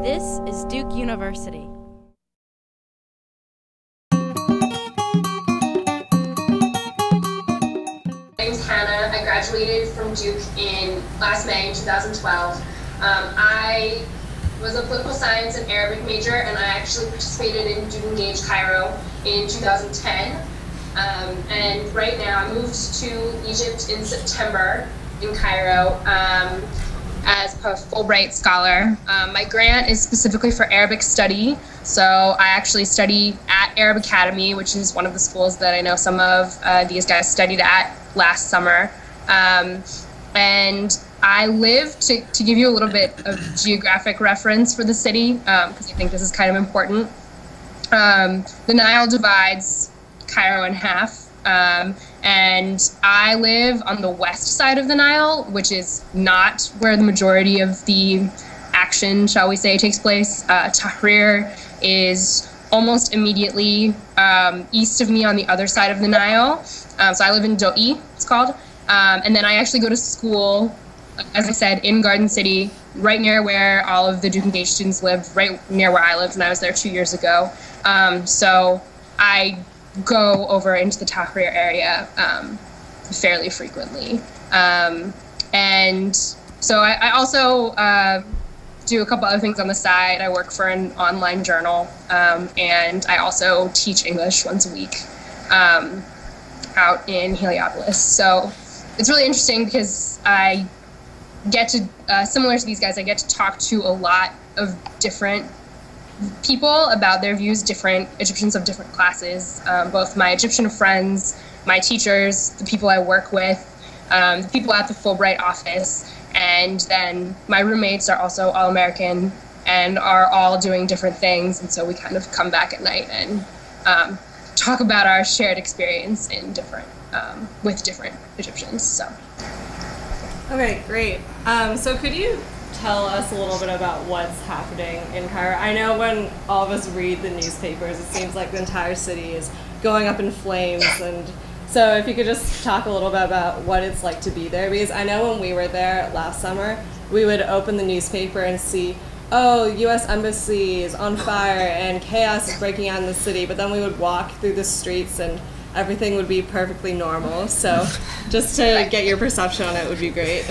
This is Duke University. My name's Hannah. I graduated from Duke in last May 2012. I was a political science and Arabic major, and I actually participated in Duke Engage Cairo in 2010. And right now I moved to Egypt in September in Cairo as a Fulbright scholar. My grant is specifically for Arabic study, so I actually study at Arab Academy, which is one of the schools that I know some of these guys studied at last summer. And I live, to give you a little bit of geographic reference for the city, because I think this is kind of important. The Nile divides Cairo in half. And I live on the west side of the Nile, which is not where the majority of the action, shall we say, takes place. Tahrir is almost immediately east of me on the other side of the Nile. So I live in Doi, it's called. And then I actually go to school, as I said, in Garden City, right near where all of the Duke Engage students lived, right near where I lived when I was there 2 years ago. So I go over into the Tahrir area fairly frequently. And so I also do a couple other things on the side. I work for an online journal, and I also teach English once a week out in Heliopolis. So it's really interesting because I get to, similar to these guys, I get to talk to a lot of different people about their views, different Egyptians of different classes, both my Egyptian friends, my teachers, the people I work with, the people at the Fulbright office, and then my roommates are also all American and are all doing different things, and so we kind of come back at night and talk about our shared experience in different, with different Egyptians. So. Okay, great. So could you tell us a little bit about what's happening in Cairo? I know when all of us read the newspapers, it seems like the entire city is going up in flames, and so if you could just talk a little bit about what it's like to be there, because I know when we were there last summer, we would open the newspaper and see, oh, U.S. Embassy is on fire and chaos is breaking out in the city, but then we would walk through the streets and everything would be perfectly normal. So just to get your perception on it would be great.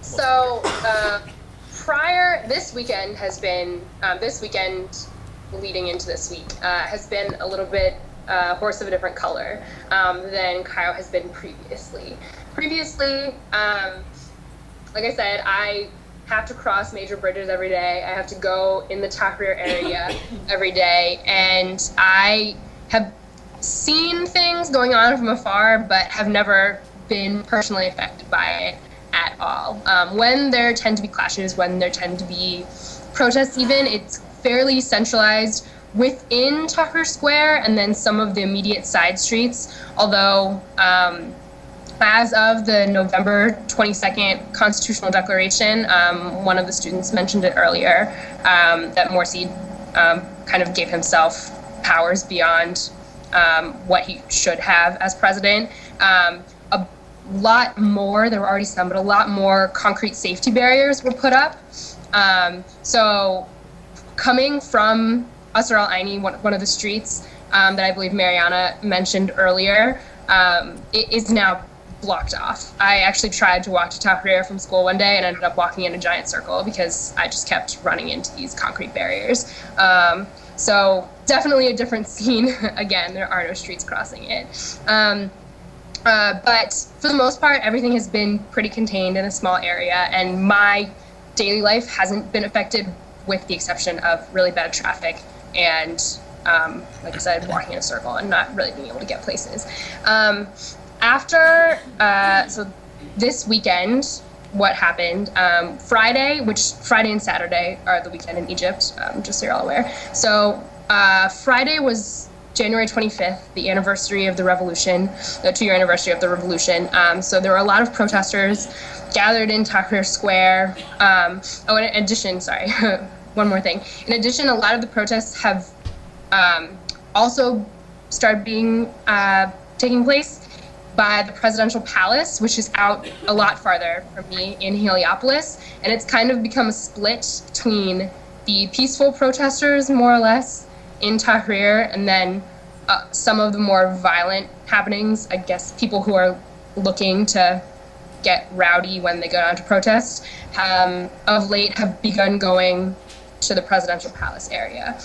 So this weekend has been, this weekend leading into this week has been a little bit horse of a different color than Cairo has been previously. Previously, like I said, I have to cross major bridges every day. I have to go in the Tahrir area every day, and I have seen things going on from afar, but have never been personally affected by it at all. When there tend to be clashes, when there tend to be protests even, it's fairly centralized within Tahrir Square and then some of the immediate side streets, although as of the November 22nd Constitutional Declaration, one of the students mentioned it earlier, that Morsi kind of gave himself powers beyond what he should have as president. A lot more, there were already some, but a lot more concrete safety barriers were put up. So coming from Asr al-Aini, one of the streets that I believe Mariana mentioned earlier, it is now blocked off. I actually tried to walk to Tahrir from school one day and ended up walking in a giant circle because I just kept running into these concrete barriers. So definitely a different scene. Again, there are no streets crossing it. But for the most part, everything has been pretty contained in a small area, and my daily life hasn't been affected with the exception of really bad traffic and, like I said, walking in a circle and not really being able to get places. So this weekend, what happened, Friday and Saturday are the weekend in Egypt, just so you're all aware. So Friday was January 25th, the anniversary of the revolution, the 2-year anniversary of the revolution. So there were a lot of protesters gathered in Tahrir Square. In addition, sorry, one more thing. In addition, a lot of the protests have also started taking place by the presidential palace, which is out a lot farther from me in Heliopolis. And it's kind of become a split between the peaceful protesters, more or less, in Tahrir, and then some of the more violent happenings, I guess people who are looking to get rowdy when they go down to protest, of late have begun going to the presidential palace area.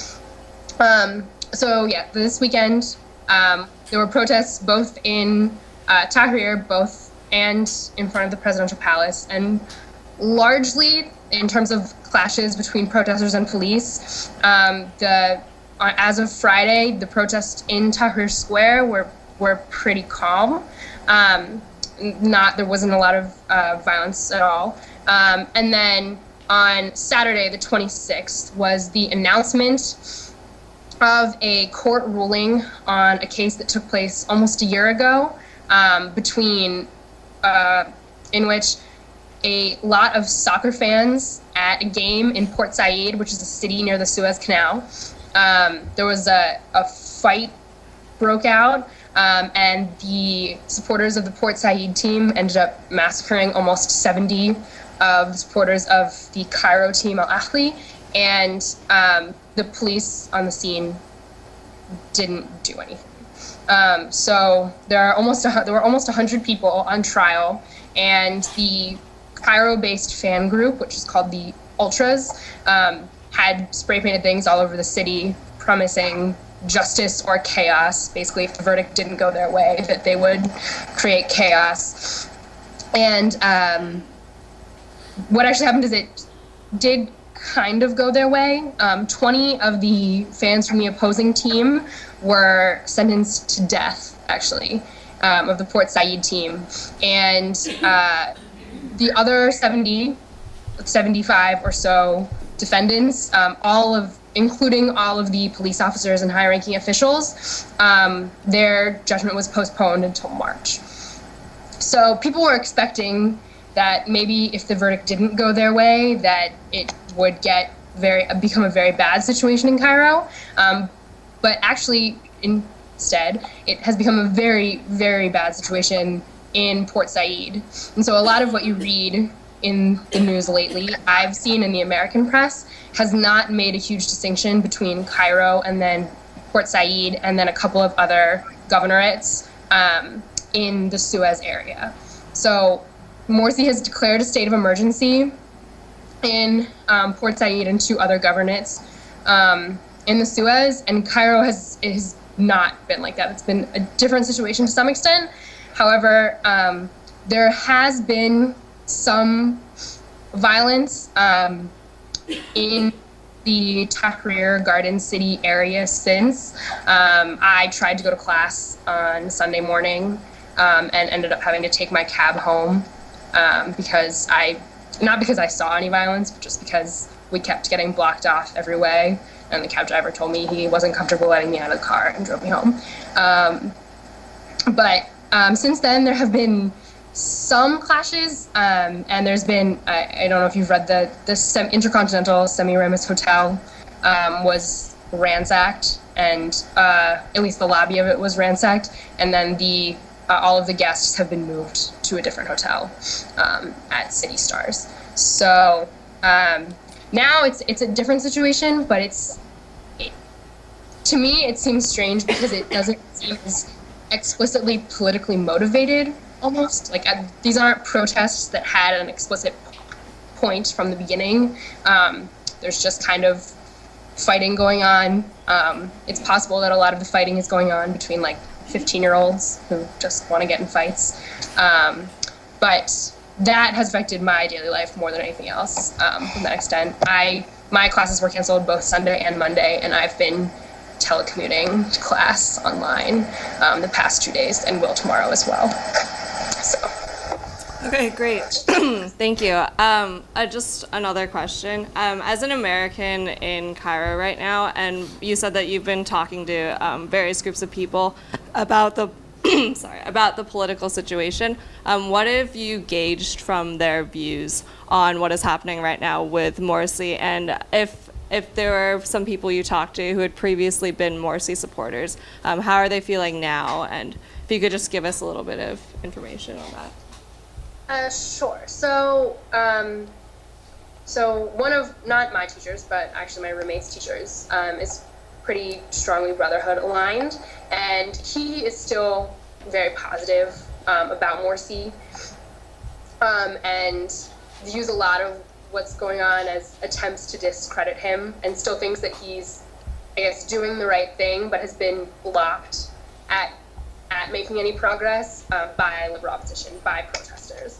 So yeah, this weekend there were protests both in Tahrir, and in front of the presidential palace, and largely in terms of clashes between protesters and police, as of Friday, the protests in Tahrir Square were pretty calm. There wasn't a lot of violence at all. And then on Saturday, the 26th, was the announcement of a court ruling on a case that took place almost a year ago, in which a lot of soccer fans at a game in Port Said, which is a city near the Suez Canal, there was a fight broke out, and the supporters of the Port Said team ended up massacring almost 70 of the supporters of the Cairo team, Al Ahly, and the police on the scene didn't do anything. So there were almost 100 people on trial, and the Cairo-based fan group, which is called the Ultras, had spray-painted things all over the city promising justice or chaos. Basically, if the verdict didn't go their way, that they would create chaos. And what actually happened is it did kind of go their way. 20 of the fans from the opposing team were sentenced to death, actually, of the Port Said team. And the other 75 or so defendants, including all of the police officers and high-ranking officials, their judgment was postponed until March. So people were expecting that maybe if the verdict didn't go their way, that it would become a very bad situation in Cairo. But actually, instead, it has become a very, very bad situation in Port Said. And so a lot of what you read in the news lately, I've seen in the American press, has not made a huge distinction between Cairo and then Port Said and then a couple of other governorates in the Suez area. So Morsi has declared a state of emergency in Port Said and 2 other governorates in the Suez, and Cairo has not been like that. It's been a different situation to some extent. However, there has been some violence in the Tahrir Garden City area since. I tried to go to class on Sunday morning and ended up having to take my cab home not because I saw any violence, but just because we kept getting blocked off every way, and the cab driver told me he wasn't comfortable letting me out of the car and drove me home. But since then, there have been some clashes, and there's been, I don't know if you've read the Intercontinental Semiramis Hotel was ransacked, and at least the lobby of it was ransacked, and then all of the guests have been moved to a different hotel at City Stars. So now it's a different situation, but to me it seems strange because it doesn't seem as explicitly politically motivated, almost. Like, these aren't protests that had an explicit point from the beginning. There's just kind of fighting going on. It's possible that a lot of the fighting is going on between, like, 15-year-olds who just want to get in fights. But that has affected my daily life more than anything else from that extent. My classes were canceled both Sunday and Monday, and I've been telecommuting to class online the past 2 days and will tomorrow as well. So. Okay, great. Thank you. Just another question. As an American in Cairo right now, and you said that you've been talking to various groups of people about the about the political situation. What have you gauged from their views on what is happening right now with Morsi, and if there are some people you talked to who had previously been Morsi supporters, how are they feeling now, and if you could just give us a little bit of information on that. Sure. So, so one of, not my teachers, but actually my roommate's teachers, is pretty strongly Brotherhood aligned, and he is still very positive about Morsi, and views a lot of what's going on as attempts to discredit him, and still thinks that he's, I guess, doing the right thing, but has been blocked at making any progress by liberal opposition, by protesters,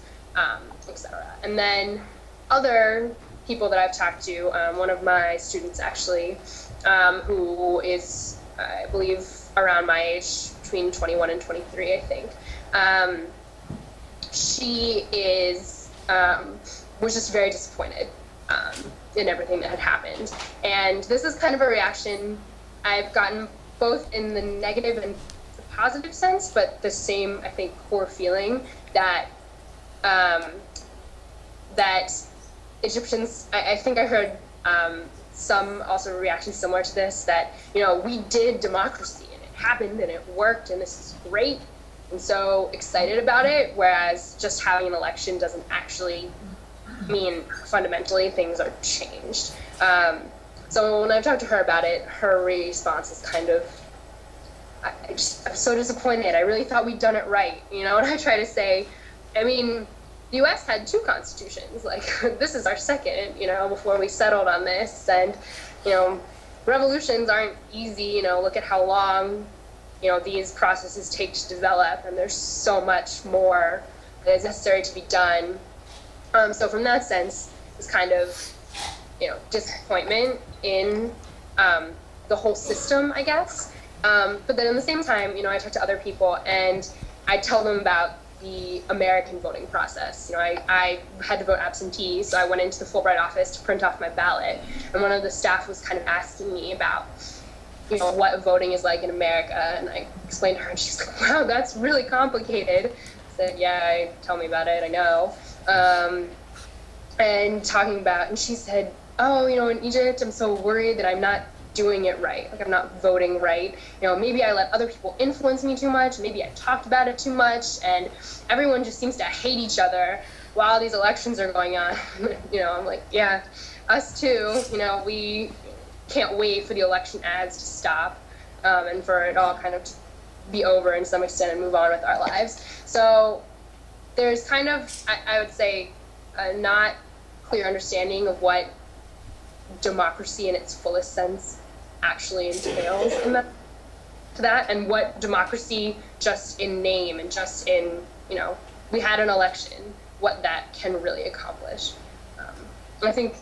etc. And then other people that I've talked to, one of my students actually, who is, I believe, around my age, between 21 and 23, I think. She was just very disappointed in everything that had happened. And this is kind of a reaction I've gotten both in the negative and the positive sense, but the same, I think, core feeling that that Egyptians, I think I heard some also reactions similar to this, that, you know, we did democracy and it happened and it worked and this is great, and so excited about it, whereas just having an election doesn't actually mean fundamentally things are changed. So when I talked to her about it, her response is kind of, I'm so disappointed. I really thought we'd done it right, you know? And I try to say, I mean, the U.S. had 2 constitutions. Like, this is our second, you know, before we settled on this. And, you know, revolutions aren't easy. You know, look at how long, you know, these processes take to develop, and there's so much more that is necessary to be done. So from that sense, it's kind of, you know, disappointment in the whole system, I guess. But then at the same time, you know, I talk to other people and I tell them about the American voting process. You know, I had to vote absentee, so I went into the Fulbright office to print off my ballot, and one of the staff was kind of asking me about, you know, what voting is like in America, and I explained to her, and she's like, wow, that's really complicated. I said, yeah, tell me about it, I know. And talking about, and she said, oh, you know, in Egypt, I'm so worried that I'm not doing it right, like I'm not voting right. You know, maybe I let other people influence me too much, maybe I talked about it too much, and everyone just seems to hate each other while these elections are going on. You know, I'm like, yeah, us too. You know, we can't wait for the election ads to stop, and for it all kind of to be over in some extent and move on with our lives. So there's kind of, I would say, a not clear understanding of what democracy in its fullest sense actually entails in that, and what democracy just in name and just in, you know, we had an election, what that can really accomplish. And I think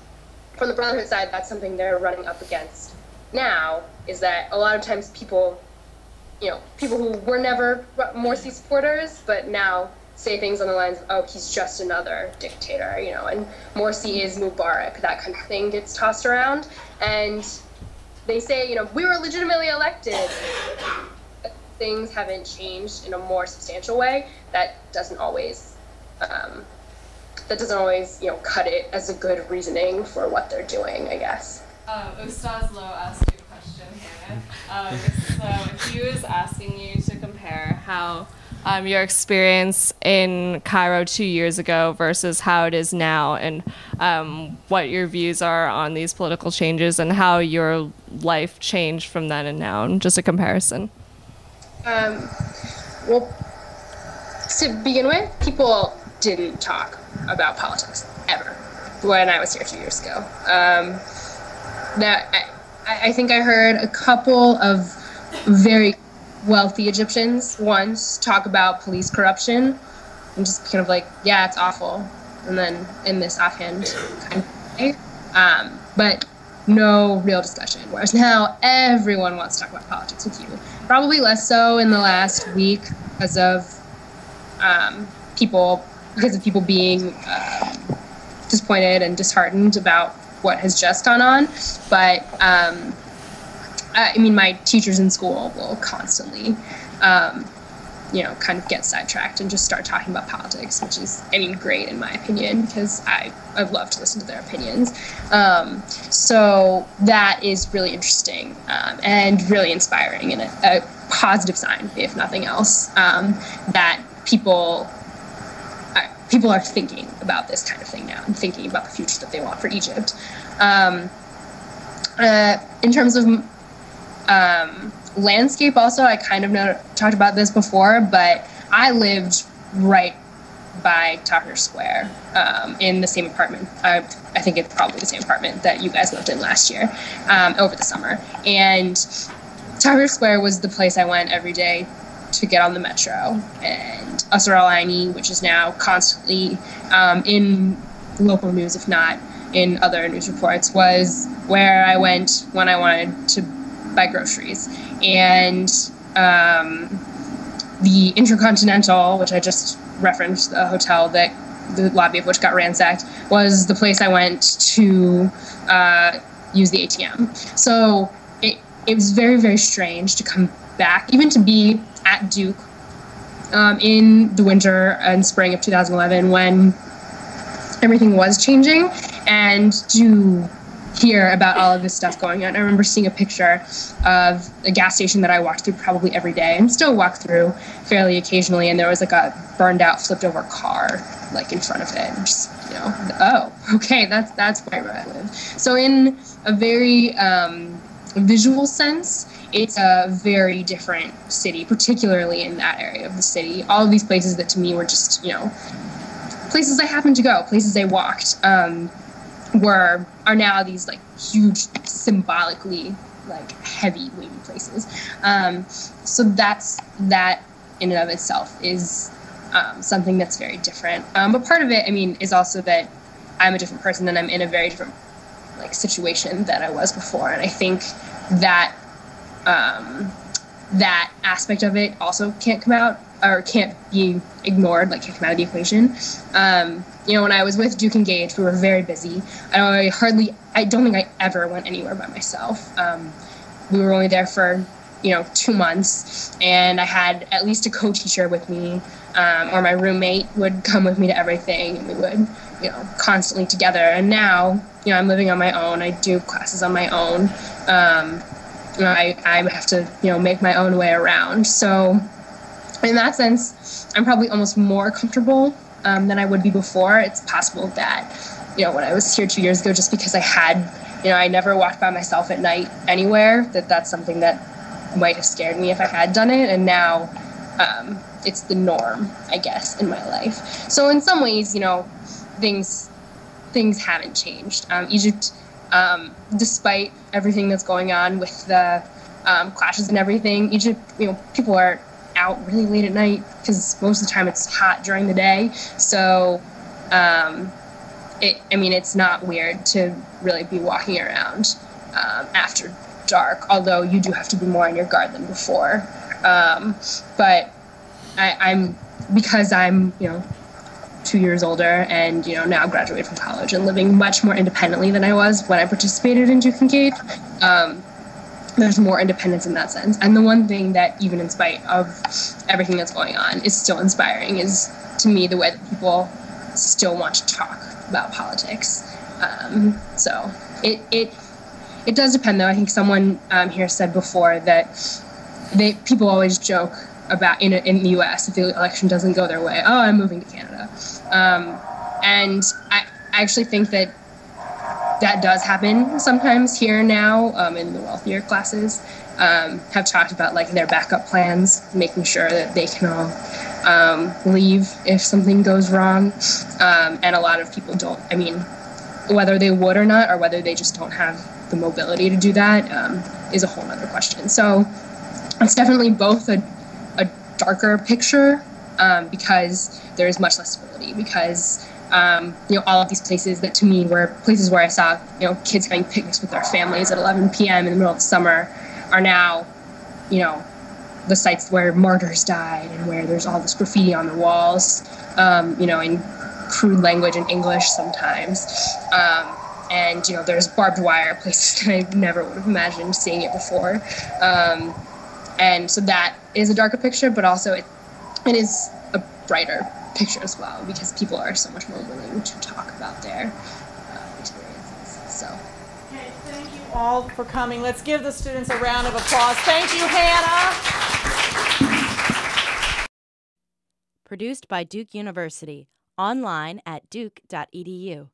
from the Brotherhood side, that's something they're running up against now, is that a lot of times people, you know, people who were never Morsi supporters, but now say things on the lines of, oh, he's just another dictator, you know, and Morsi is Mubarak, that kind of thing gets tossed around. And they say, you know, we were legitimately elected. Things haven't changed in a more substantial way. That doesn't always, you know, cut it as a good reasoning for what they're doing, I guess. Ustaz Lo asked you a question, Hannah. So he was asking you to compare how your experience in Cairo 2 years ago versus how it is now, and what your views are on these political changes and how your life changed from then and now, and just a comparison. Well, to begin with, people didn't talk about politics ever when I was here 2 years ago. I think I heard a couple of very wealthy Egyptians once talk about police corruption and just kind of like, yeah, it's awful, and then in this offhand kind of way, but no real discussion. Whereas now everyone wants to talk about politics with you. Probably less so in the last week because of people being disappointed and disheartened about what has just gone on. But I mean, my teachers in school will constantly, you know, kind of get sidetracked and just start talking about politics, which is, I mean, great in my opinion, because I love to listen to their opinions. So that is really interesting and really inspiring, and a positive sign, if nothing else, that people are thinking about this kind of thing now and thinking about the future that they want for Egypt. In terms of landscape also, I kind of talked about this before, but I lived right by Tahrir Square in the same apartment. I think it's probably the same apartment that you guys lived in last year over the summer. And Tahrir Square was the place I went every day to get on the metro. And Asr al-Aini, which is now constantly in local news, if not in other news reports, was where I went when I wanted to buy groceries. And the Intercontinental, which I just referenced, the hotel that the lobby of which got ransacked, was the place I went to use the ATM. So it was very, very strange to come back, even to be at Duke in the winter and spring of 2011 when everything was changing, and to hear about all of this stuff going on. I remember seeing a picture of a gas station that I walked through probably every day and still walk through fairly occasionally, and there was like a burned out, flipped over car like in front of it. And just, oh, okay, that's where I live. So in a very visual sense, it's a very different city, particularly in that area of the city. All of these places that to me were just, places I happened to go, places I walked, are now these like huge, symbolically like heavy weighty places. So that in and of itself is something that's very different. But part of it, is also that I'm a different person and I'm in a very different like situation than I was before. And I think that that aspect of it also can't come out or can't be ignored, like can't come out of the equation. When I was with Duke Engage, we were very busy. I don't think I ever went anywhere by myself. We were only there for, 2 months, and I had at least a co-teacher with me, or my roommate would come with me to everything, and we would, constantly together. And now, I'm living on my own. I do classes on my own. I have to, make my own way around. So in that sense, I'm probably almost more comfortable than I would be before. It's possible that, when I was here 2 years ago, just because I had, I never walked by myself at night anywhere, that's something that might have scared me if I had done it. And now it's the norm, I guess, in my life. So in some ways, things haven't changed. Egypt, despite everything that's going on with the clashes and everything, Egypt, people are out really late at night because most of the time it's hot during the day. So, it's not weird to really be walking around after dark, although you do have to be more on your guard than before. But because I'm 2 years older and, now graduated from college and living much more independently than I was when I participated in Duke Engage, there's more independence in that sense. And the one thing that, even in spite of everything that's going on, is still inspiring is, to me, the way that people still want to talk about politics. So it does depend, though. I think someone here said before that people always joke about in the U.S. if the election doesn't go their way, oh, I'm moving to Canada. And I actually think that does happen sometimes here now in the wealthier classes, have talked about like their backup plans, making sure that they can all leave if something goes wrong. And a lot of people don't, whether they would or not, or whether they just don't have the mobility to do that, is a whole other question. So it's definitely both a darker picture because there is much less stability, because all of these places that to me were places where I saw, kids having picnics with their families at 11 p.m. in the middle of the summer are now, the sites where martyrs died and where there's all this graffiti on the walls, in crude language and English sometimes. And, there's barbed wire, places that I never would have imagined seeing it before. And so that is a darker picture, but also it is a brighter picture as well, because people are so much more willing to talk about their experiences. So, okay, thank you all for coming. Let's give the students a round of applause. Thank you, Hannah. produced by Duke University, online at duke.edu.